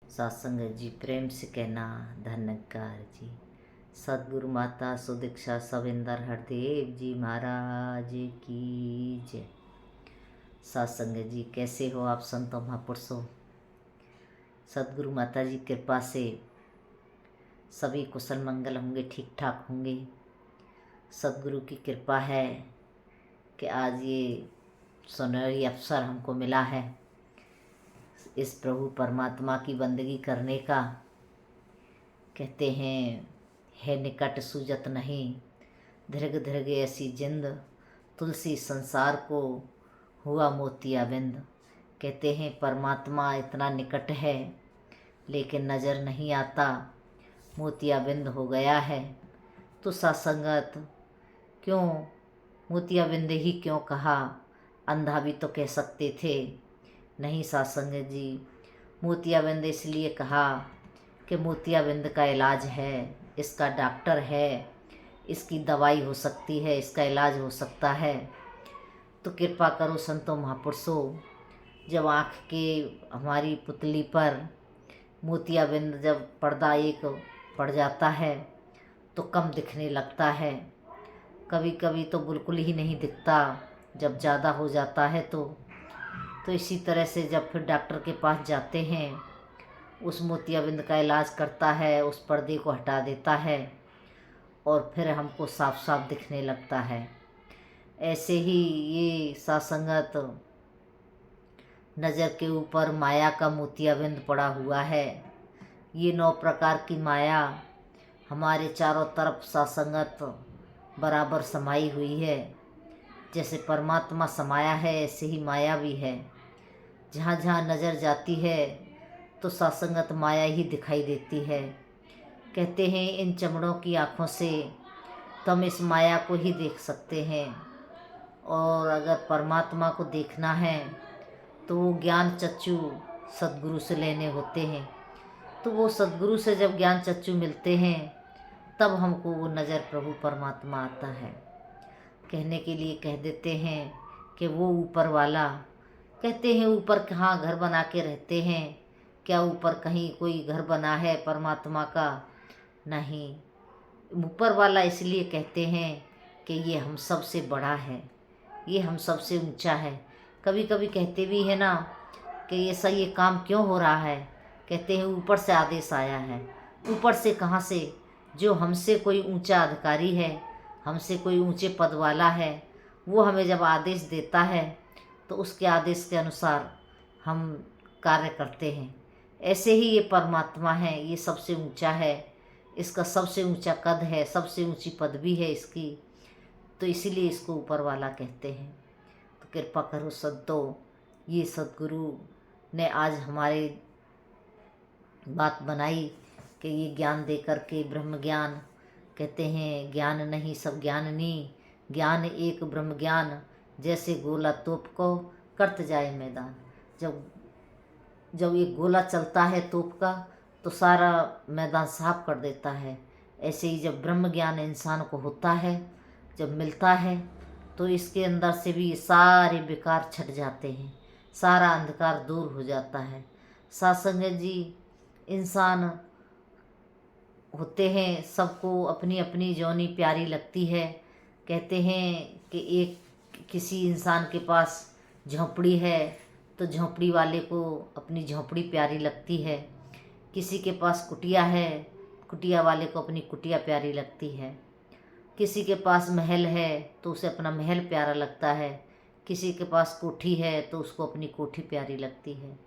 सत्संग जी प्रेम से कहना धन्यकार जी। सदगुरु माता सुदीक्षा सविंदर हरदेव जी महाराज की जय। सत्संग जी कैसे हो आप संतों महापुरुषों। सदगुरु माता जी कृपा से सभी कुशल मंगल होंगे, ठीक ठाक होंगे। सदगुरु की कृपा है कि आज ये सुनहरी अवसर हमको मिला है इस प्रभु परमात्मा की बंदगी करने का। कहते हैं है निकट सूजत नहीं, दीर्घ दीर्घ ऐसी जिंद, तुलसी संसार को हुआ मोतियाबिंद। कहते हैं परमात्मा इतना निकट है लेकिन नज़र नहीं आता, मोतियाबिंद हो गया है। तो सत्संगत क्यों मोतियाबिंद ही क्यों कहा, अंधा भी तो कह सकते थे। नहीं सत्संग जी, मोतियाबिंद इसलिए कहा कि मोतियाबिंद का इलाज है, इसका डॉक्टर है, इसकी दवाई हो सकती है, इसका इलाज हो सकता है। तो कृपा करो संतों महापुरुषों, जब आँख के हमारी पुतली पर मोतियाबिंद जब पर्दा एक पड़ जाता है तो कम दिखने लगता है, कभी कभी तो बिल्कुल ही नहीं दिखता, जब ज़्यादा हो जाता है तो इसी तरह से जब फिर डॉक्टर के पास जाते हैं, उस मोतियाबिंद का इलाज करता है, उस पर्दे को हटा देता है और फिर हमको साफ साफ दिखने लगता है। ऐसे ही ये सासंगत नज़र के ऊपर माया का मोतियाबिंद पड़ा हुआ है। ये 9 प्रकार की माया हमारे चारों तरफ सासंगत बराबर समाई हुई है। जैसे परमात्मा समाया है ऐसे ही माया भी है। जहाँ जहाँ नज़र जाती है तो सासंगत माया ही दिखाई देती है। कहते हैं इन चमड़ों की आँखों से तुम इस माया को ही देख सकते हैं, और अगर परमात्मा को देखना है तो वो ज्ञान चक्षु सद्गुरु से लेने होते हैं। तो वो सद्गुरु से जब ज्ञान चक्षु मिलते हैं तब हमको वो नज़र प्रभु परमात्मा आता है। कहने के लिए कह देते हैं कि वो ऊपर वाला, कहते हैं ऊपर कहाँ घर बना के रहते हैं, क्या ऊपर कहीं कोई घर बना है परमात्मा का? नहीं, ऊपर वाला इसलिए कहते हैं कि ये हम सब से बड़ा है, ये हम सब से ऊंचा है। कभी कभी कहते भी है ना कि ये सही, ये काम क्यों हो रहा है? कहते हैं ऊपर से आदेश आया है। ऊपर से कहाँ से? जो हमसे कोई ऊंचा अधिकारी है, हमसे कोई ऊंचे पद वाला है, वो हमें जब आदेश देता है तो उसके आदेश के अनुसार हम कार्य करते हैं। ऐसे ही ये परमात्मा है, ये सबसे ऊंचा है, इसका सबसे ऊंचा कद है, सबसे ऊंची पदवी है इसकी, तो इसीलिए इसको ऊपर वाला कहते हैं। तो कृपा करो संतों, ये सद्गुरु ने आज हमारे बात बनाई कि ये ज्ञान दे कर के ब्रह्म ज्ञान, कहते हैं ज्ञान नहीं सब ज्ञाननी, ज्ञान एक ब्रह्म ज्ञान, जैसे गोला तोप को करत जाए मैदान। जब जब ये गोला चलता है तोप का तो सारा मैदान साफ कर देता है। ऐसे ही जब ब्रह्म ज्ञान इंसान को होता है, जब मिलता है, तो इसके अंदर से भी सारे विकार छट जाते हैं, सारा अंधकार दूर हो जाता है। सत्संग जी, इंसान होते हैं, सबको अपनी अपनी जौनी प्यारी लगती है। कहते हैं कि एक किसी इंसान के पास झोंपड़ी है तो झोंपड़ी वाले को अपनी झोंपड़ी प्यारी लगती है, किसी के पास कुटिया है, कुटिया वाले को अपनी कुटिया प्यारी लगती है, किसी के पास महल है तो उसे अपना महल प्यारा लगता है, किसी के पास कोठी है तो उसको अपनी कोठी प्यारी लगती है।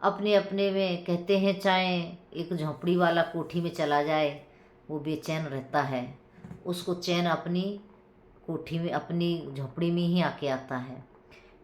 अपने अपने में कहते हैं, चाहे एक झोंपड़ी वाला कोठी में चला जाए वो बेचैन रहता है, उसको चैन अपनी कोठी में, अपनी झोंपड़ी में ही आके आता है।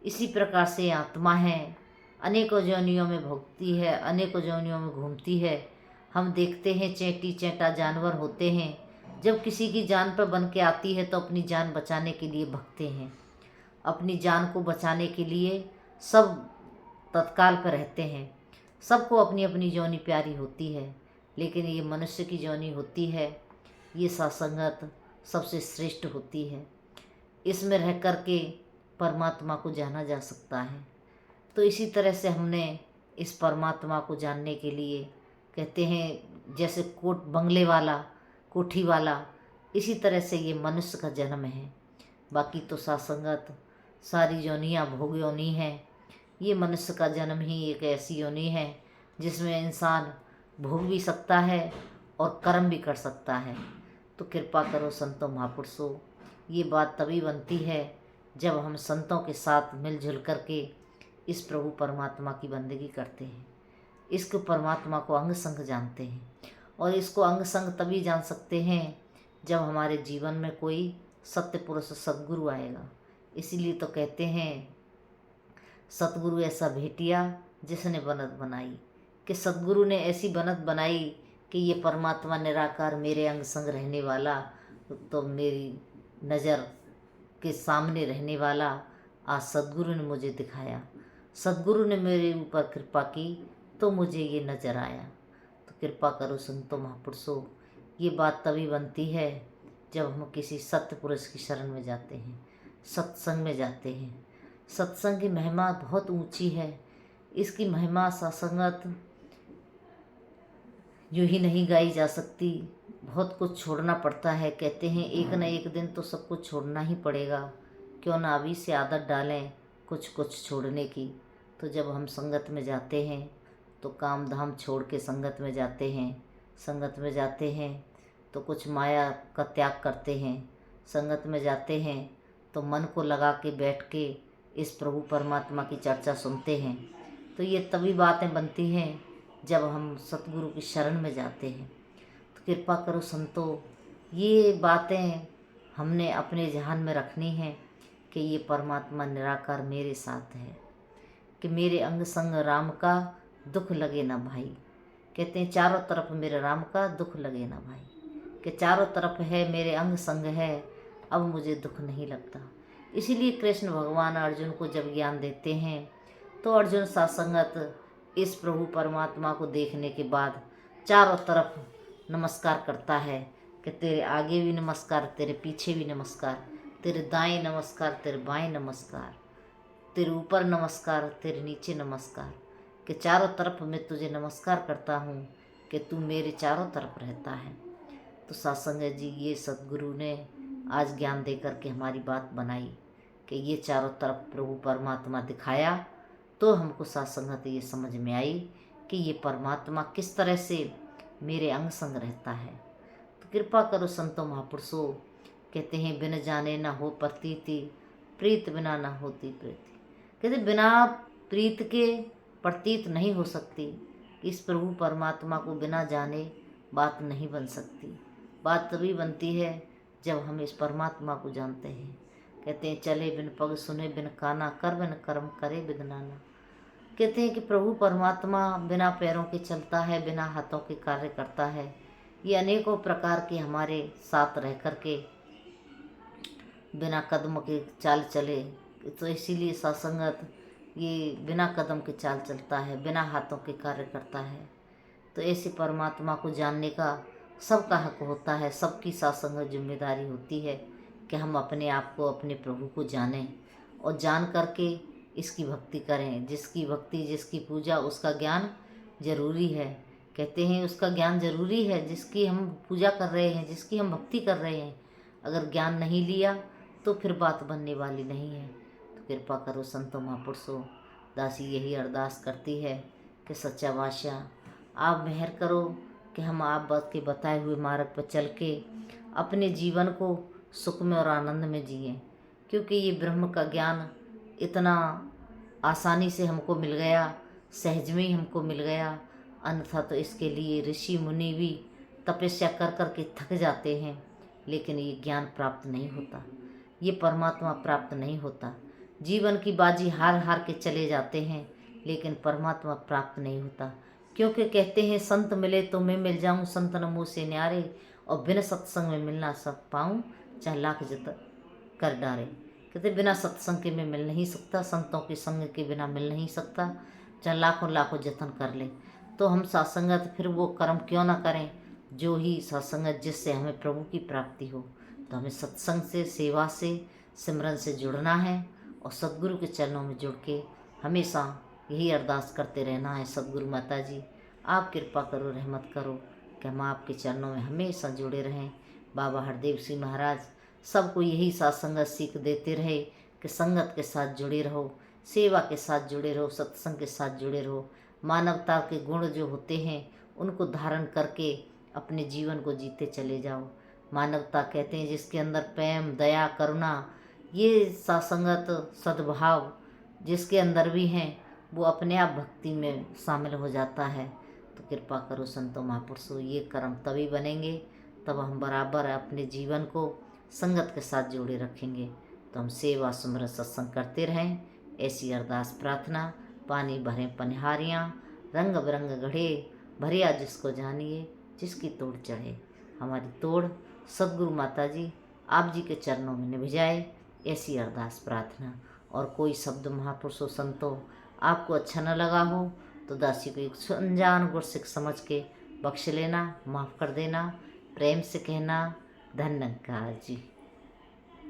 इसी प्रकार से आत्मा है, अनेकों योनियों में भोगती है, अनेकों योनियों में घूमती है। हम देखते हैं चेंटी चेंटा जानवर होते हैं, जब किसी की जान पर बन के आती है तो अपनी जान बचाने के लिए भगते हैं, अपनी जान को बचाने के लिए सब तत्काल पर रहते हैं। सबको अपनी अपनी जौनी प्यारी होती है, लेकिन ये मनुष्य की जौनी होती है, ये सत्संगत सबसे श्रेष्ठ होती है। इसमें रह कर के परमात्मा को जाना जा सकता है। तो इसी तरह से हमने इस परमात्मा को जानने के लिए। कहते हैं जैसे कोट बंगले वाला, कोठी वाला, इसी तरह से ये मनुष्य का जन्म है। बाकी तो सासंगत सारी योनियाँ भोग योनि है। ये मनुष्य का जन्म ही एक ऐसी योनि है जिसमें इंसान भोग भी सकता है और कर्म भी कर सकता है। तो कृपा करो संतों महापुरुषों, ये बात तभी बनती है जब हम संतों के साथ मिलजुल करके इस प्रभु परमात्मा की बंदगी करते हैं, इसको परमात्मा को अंग संग जानते हैं। और इसको अंग संग तभी जान सकते हैं जब हमारे जीवन में कोई सत्य पुरुष सद्गुरु आएगा। इसीलिए तो कहते हैं सतगुरु ऐसा भेटिया जिसने बनत बनाई, कि सतगुरु ने ऐसी बनत बनाई कि ये परमात्मा निराकार मेरे अंग संग रहने वाला, तो मेरी नज़र के सामने रहने वाला आज सतगुरु ने मुझे दिखाया। सतगुरु ने मेरे ऊपर कृपा की तो मुझे ये नज़र आया। तो कृपा करो संतों महापुरुषों, ये बात तभी बनती है जब हम किसी सत्य पुरुष की शरण में जाते हैं, सत्संग में जाते हैं। सत्संग की महिमा बहुत ऊंची है। इसकी महिमा सत्संगत यूँ ही नहीं गाई जा सकती, बहुत कुछ छोड़ना पड़ता है। कहते हैं एक न एक दिन तो सब कुछ छोड़ना ही पड़ेगा, क्यों ना अभी से आदत डालें कुछ कुछ छोड़ने की। तो जब हम संगत में जाते हैं तो काम धाम छोड़ के संगत में जाते हैं, संगत में जाते हैं तो कुछ माया का त्याग करते हैं, संगत में जाते हैं तो मन को लगा के बैठ के इस प्रभु परमात्मा की चर्चा सुनते हैं। तो ये तभी बातें बनती हैं जब हम सतगुरु की शरण में जाते हैं। तो कृपा करो संतों, ये बातें हमने अपने ध्यान में रखनी है कि ये परमात्मा निराकार मेरे साथ है, कि मेरे अंग संग राम का दुख लगे ना भाई। कहते हैं चारों तरफ मेरे राम का दुख लगे ना भाई, कि चारों तरफ है मेरे अंग संग है, अब मुझे दुख नहीं लगता। इसीलिए कृष्ण भगवान अर्जुन को जब ज्ञान देते हैं तो अर्जुन सासंगत इस प्रभु परमात्मा को देखने के बाद चारों तरफ नमस्कार करता है कि तेरे आगे भी नमस्कार, तेरे पीछे भी नमस्कार, तेरे दाएं नमस्कार, तेरे बाएं नमस्कार, तेरे ऊपर नमस्कार, तेरे नीचे नमस्कार, कि चारों तरफ मैं तुझे नमस्कार करता हूँ कि तू मेरे चारों तरफ रहता है। तो सत्संग जी ये सतगुरु ने आज ज्ञान दे करके हमारी बात बनाई कि ये चारों तरफ प्रभु परमात्मा दिखाया, तो हमको सत्संगत ये समझ में आई कि ये परमात्मा किस तरह से मेरे अंग संग रहता है। तो कृपा करो संतों महापुरुषों, कहते हैं बिन जाने ना हो प्रतीति, प्रीत बिना ना होती प्रीति। कहते बिना प्रीत के प्रतीत नहीं हो सकती। इस प्रभु परमात्मा को बिना जाने बात नहीं बन सकती। बात तभी बनती है जब हम इस परमात्मा को जानते हैं। कहते हैं चले बिन पग, सुने बिन काना, कर बिन कर्म, करे बिन नाना। कहते हैं कि प्रभु परमात्मा बिना पैरों के चलता है, बिना हाथों के कार्य करता है। ये अनेकों प्रकार के हमारे साथ रह कर के बिना कदम के चाल चले। तो इसीलिए सत्संगत ये बिना कदम के चाल चलता है, बिना हाथों के कार्य करता है। तो ऐसे परमात्मा को जानने का सबका हक होता है, सबकी सत्संगत जिम्मेदारी होती है कि हम अपने आप को, अपने प्रभु को जानें और जान करके इसकी भक्ति करें। जिसकी भक्ति, जिसकी पूजा, उसका ज्ञान जरूरी है। कहते हैं उसका ज्ञान जरूरी है, जिसकी हम पूजा कर रहे हैं, जिसकी हम भक्ति कर रहे हैं। अगर ज्ञान नहीं लिया तो फिर बात बनने वाली नहीं है। तो कृपा करो संतों महापुरुषों, दासी यही अरदास करती है कि सच्चा बादशाह आप मेहर करो कि हम आप के बताए हुए मार्ग पर चल के अपने जीवन को सुख में और आनंद में जिएं। क्योंकि ये ब्रह्म का ज्ञान इतना आसानी से हमको मिल गया, सहज में ही हमको मिल गया। अन्यथा तो इसके लिए ऋषि मुनि भी तपस्या कर कर के थक जाते हैं, लेकिन ये ज्ञान प्राप्त नहीं होता, ये परमात्मा प्राप्त नहीं होता। जीवन की बाजी हार हार के चले जाते हैं, लेकिन परमात्मा प्राप्त नहीं होता। क्योंकि कहते हैं संत मिले तो मैं मिल जाऊं, संत न मुँह से न्यारे, और बिना सत्संग में मिलना सब पाऊं, चाहे लाख जतन कर डारे। कहते बिना सत्संग के मैं मिल नहीं सकता, संतों के संग के बिना मिल नहीं सकता, चाहे लाखों लाखों जतन कर ले। तो हम सत्संगत फिर वो कर्म क्यों ना करें जो ही सत्संगत जिससे हमें प्रभु की प्राप्ति हो। तो हमें सत्संग से, सेवा से, सिमरन से जुड़ना है और सद्गुरु के चरणों में जुड़ के हमेशा यही अरदास करते रहना है। सदगुरु माता जी आप कृपा करो, रहमत करो कि हम आपके चरणों में हमेशा जुड़े रहें। बाबा हरदेव सिंह महाराज सबको यही सत्संगत सीख देते रहे कि संगत के साथ जुड़े रहो, सेवा के साथ जुड़े रहो, सत्संग के साथ जुड़े रहो। मानवता के गुण जो होते हैं उनको धारण करके अपने जीवन को जीते चले जाओ। मानवता कहते हैं जिसके अंदर प्रेम, दया, करुणा, ये सत्संगत सद्भाव जिसके अंदर भी हैं वो अपने आप भक्ति में शामिल हो जाता है। तो कृपा करो संतों महापुरुषों, ये कर्म तभी बनेंगे तब हम बराबर अपने जीवन को संगत के साथ जोड़े रखेंगे। तो हम सेवा सुमरन सत्संग करते रहें, ऐसी अरदास प्रार्थना। पानी भरें पनिहारियाँ, रंग बिरंग गढ़े, भरिया जिसको जानिए, जिसकी तोड़ चढ़े। हमारी तोड़ सदगुरु माता जी आप जी के चरणों में निभ जाए, ऐसी अरदास प्रार्थना। और कोई शब्द महापुरुषों संतों आपको अच्छा न लगा हो तो दासी को एक अनजान गुरसिक समझ के बख्श लेना, माफ़ कर देना, प्रेम से कहना धन्यकार जी।